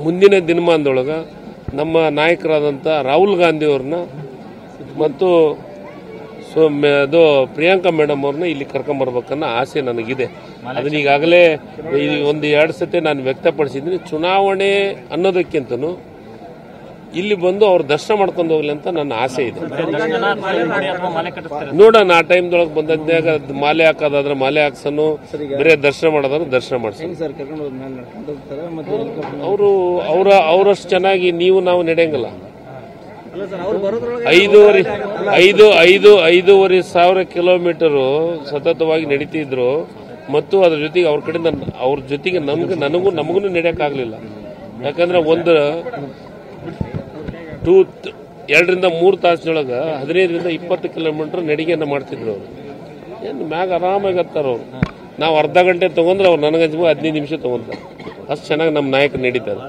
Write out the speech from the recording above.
ಮುಂದಿನ ದಿನಮಾನದೊಳಗೆ ನಮ್ಮ ನಾಯಕರಾದಂಥ ರಾಹುಲ್ ಗಾಂಧಿ ಅವ್ರನ್ನ ಮತ್ತು ಅದು ಪ್ರಿಯಾಂಕಾ ಮೇಡಮ್ ಅವ್ರನ್ನ ಇಲ್ಲಿ ಕರ್ಕೊಂಬರ್ಬೇಕನ್ನೋ ಆಸೆ ನನಗಿದೆ. ಅದನ್ನ ಈಗಾಗಲೇ ಒಂದು 2 ಸತಿ ನಾನು ವ್ಯಕ್ತಪಡಿಸಿದ್ದೀನಿ. ಚುನಾವಣೆ ಅನ್ನೋದಕ್ಕಿಂತನೂ ಇಲ್ಲಿ ಬಂದು ಅವ್ರ ದರ್ಶನ ಮಾಡ್ಕೊಂಡು ಹೋಗ್ಲಿ ಅಂತ ನನ್ನ ಆಸೆ ಇದೆ. ನೋಡೋಣ, ಆ ಟೈಮ್ದೊಳಗೆ ಬಂದಾಗ ಮಾಲೆ ಹಾಕೋದಾದ್ರೆ ಮಾಲೆ ಹಾಕ್ಸನು, ಬೇರೆ ದರ್ಶನ ಮಾಡೋದಾದ್ರೆ ದರ್ಶನ ಮಾಡ್ಸೋಣ. ಅವರಷ್ಟು ಚೆನ್ನಾಗಿ ನಾವು ನಡೆಯಂಗಿಲ್ಲ. 5,500 ಕಿಲೋಮೀಟರು ಸತತವಾಗಿ ನಡೀತಿದ್ರು ಮತ್ತು ಅದ್ರ ಜೊತೆಗೆ ಅವ್ರ ಕಡೆಯಿಂದ ಅವ್ರ ಜೊತೆಗೆ ನಮಗೂ ನಡೆಯಕ್ಕಾಗಲಿಲ್ಲ. ಯಾಕಂದ್ರೆ 2 ರಿಂದ 3 ತಾಸಿನೊಳಗೆ 15 ರಿಂದ 20 ಕಿಲೋಮೀಟರ್ ನಡಿಗೆಯನ್ನು ಮಾಡ್ತಿದ್ರು. ಅವರು ಏನು ಮ್ಯಾಗ ಆರಾಮಾಗಿ ಹತ್ತಾರ. ಅವರು ನಾವು ಅರ್ಧ ಗಂಟೆ ತಗೊಂಡ್ರೆ ಅವ್ರು ನನಗಂಜ 15 ನಿಮಿಷ ತಗೊಂತಾರೆ. ಅಷ್ಟು ಚೆನ್ನಾಗಿ ನಮ್ಮ ನಾಯಕರು ನಡೀತಾರೆ.